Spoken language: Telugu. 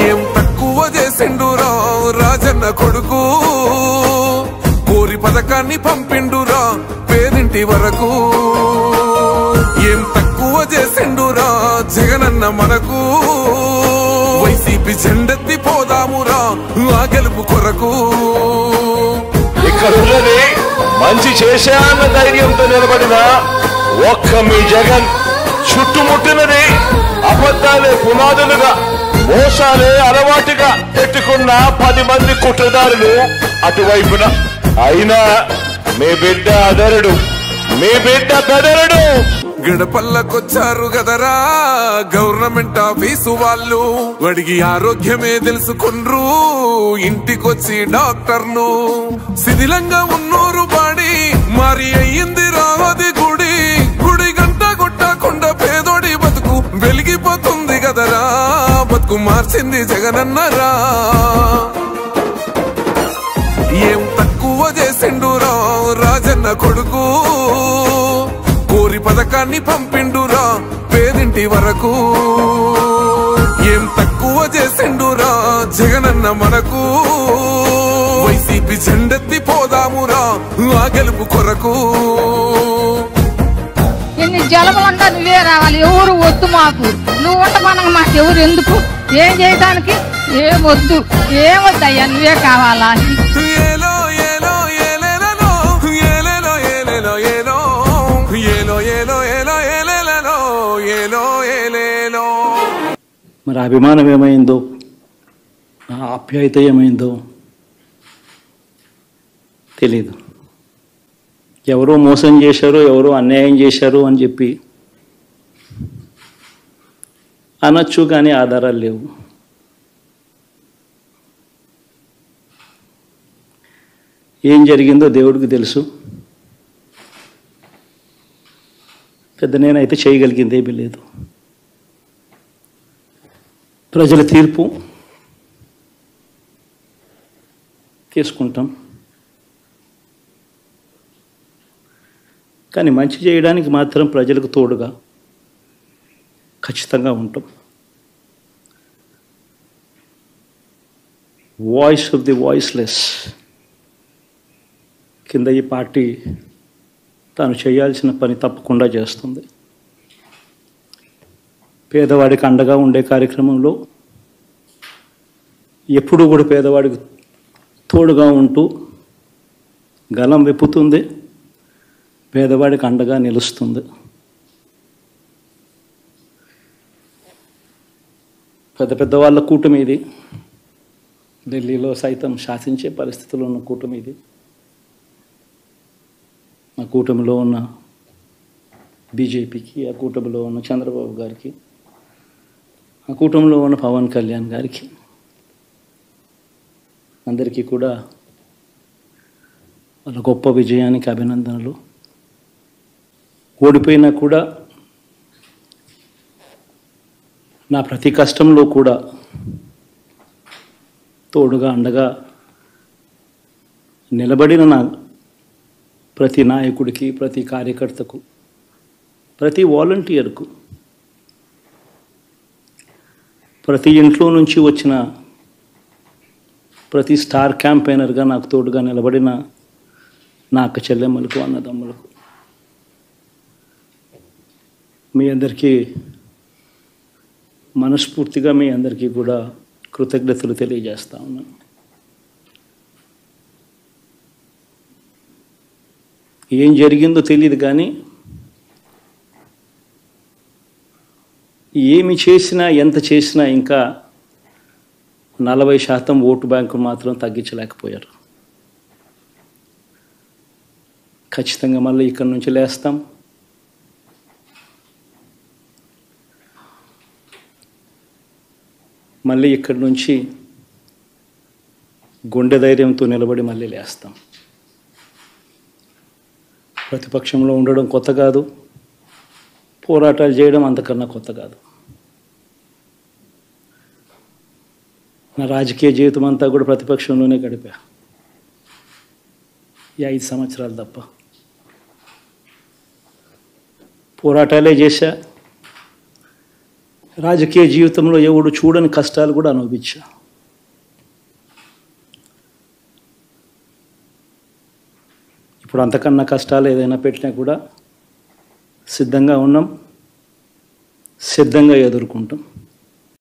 ఏం తక్కువ చేసిండురా రాజన్న కొడుకు, కోరి పథకాన్ని పంపిండురా పేరింటి వరకు. ఏం తక్కువ చేసిండురా జగనన్న మనకు, వైసీపీ జెండెత్తి పోదామురా ఆ గెలుపు కొరకు. ఇక్కడ మంచి చేశాన్న ధైర్యంతో నిలబడిన ఒక్క మీ జగన్, చుట్టుముట్టినది అబద్ధాలే పునాదులుగా, మోసాలే అలవాటుగా పెట్టుకున్న 10 మంది కుట్రదారులు అటువైపున. అయినా మీ బిడ్డ అదరుడు, మీ బిడ్డ బెదరుడు. గడపల్లకొచ్చారు గదరా గవర్నమెంట్ ఆఫీసు వాళ్ళు, అడిగి ఆరోగ్యమే తెలుసుకుండ్రు ఇంటికొచ్చి డాక్టర్లు. శిథిలంగా ఉన్నూరు బాడి మరి అయ్యింది రావది గుడి, గుడి గంట కొట్టకుండా పేదోడి బతుకు వెలిగిపోతుంది గదరా, బతుకు మార్చింది జగనన్నరా. ఏం తక్కువ చేసిండురా రాజన్న కొడుకు, కోరి పథకాన్ని పంపిండురా పేరింటి వరకు. ఏం తక్కువ చేసిండురా జగనన్న మనకు, వైసీపీ జెండెత్తి పోదామురా ఆ గెలుపు కొరకు. ఎన్ని జలములంటా నువ్వే రావాలి, ఎవరు వద్దు మాకు, నువ్వు ఉండమనగా మాకు ఎవరు ఎందుకు, ఏం చేయడానికి ఏం వద్దు, ఏం వద్దయ్యా నువ్వే కావాలా. ఏలో ఏలో ఏలేలో ఏలేలో ఏలేలో ఏలో ఏలో ఏలో ఏలో ఏలేలో ఏలో ఏలేలో. మరి అభిమానం ఏమైందో, నా ఆప్యాయత ఏమైందో తెలీదు. ఎవరో మోసం చేశారు, ఎవరో అన్యాయం చేశారు అని చెప్పి అనొచ్చు, కానీ ఆధారాలు లేవు. ఏం జరిగిందో దేవుడికి తెలుసు. పెద్ద నేనైతే చేయగలిగింది ఏమీ లేదు. ప్రజల తీర్పు తీసుకుంటాం, కానీ మంచి చేయడానికి మాత్రం ప్రజలకు తోడుగా ఖచ్చితంగా ఉంటాం. వాయిస్ ఆఫ్ ది వాయిస్లెస్ కింద ఈ పార్టీ తాను చేయాల్సిన పని తప్పకుండా చేస్తుంది. పేదవాడికి అండగా ఉండే కార్యక్రమంలో ఎప్పుడూ కూడా పేదవాడికి తోడుగా ఉంటూ గలం విప్పుతుంది, పేదవాడికి అండగా నిలుస్తుంది. పెద్ద పెద్ద వాళ్ళ కూటమి ఇది, ఢిల్లీలో సైతం శాసించే పరిస్థితుల్లో ఉన్న కూటమి ఇది. ఆ కూటమిలో ఉన్న బీజేపీకి, ఆ కూటమిలో ఉన్న చంద్రబాబు గారికి, ఆ కూటమిలో ఉన్న పవన్ కళ్యాణ్ గారికి అందరికీ కూడా వాళ్ళ గొప్ప విజయానికి అభినందనలు. ఓడిపోయినా కూడా నా ప్రతి కష్టంలో కూడా తోడుగా అండగా నిలబడిన నా ప్రతి నాయకుడికి, ప్రతి కార్యకర్తకు, ప్రతి వాలంటీర్కు, ప్రతి ఇంట్లో నుంచి వచ్చిన ప్రతి స్టార్ క్యాంపెయినర్గా నాకు తోడుగా నిలబడిన నా అక్క చెల్లెమ్మలకు, అన్నదమ్ములకు, మీ అందరికీ మనస్ఫూర్తిగా మీ అందరికీ కూడా కృతజ్ఞతలు తెలియజేస్తా ఉన్నాను. ఏం జరిగిందో తెలియదు, కానీ ఏమి చేసినా, ఎంత చేసినా ఇంకా 40% ఓటు బ్యాంకు మాత్రం తగ్గించలేకపోయారు. ఖచ్చితంగా మళ్ళీ ఇక్కడి నుంచి లేస్తాం. మళ్ళీ ఇక్కడి నుంచి గుండె ధైర్యంతో నిలబడి మళ్ళీ లేస్తాం. ప్రతిపక్షంలో ఉండడం కొత్త కాదు, పోరాటాలు చేయడం అంతకన్నా కొత్త కాదు. నా రాజకీయ జీవితం అంతా కూడా ప్రతిపక్షంలోనే గడిపా, ఈ 5 సంవత్సరాలు తప్ప. పోరాటాలే చేశా, రాజకీయ జీవితంలో ఎవడు చూడని కష్టాలు కూడా అనుభవించా. ఇప్పుడు అంతకన్నా కష్టాలు ఏదైనా పెట్టినా కూడా సిద్ధంగా ఉన్నాం, సిద్ధంగా ఎదుర్కొంటాం.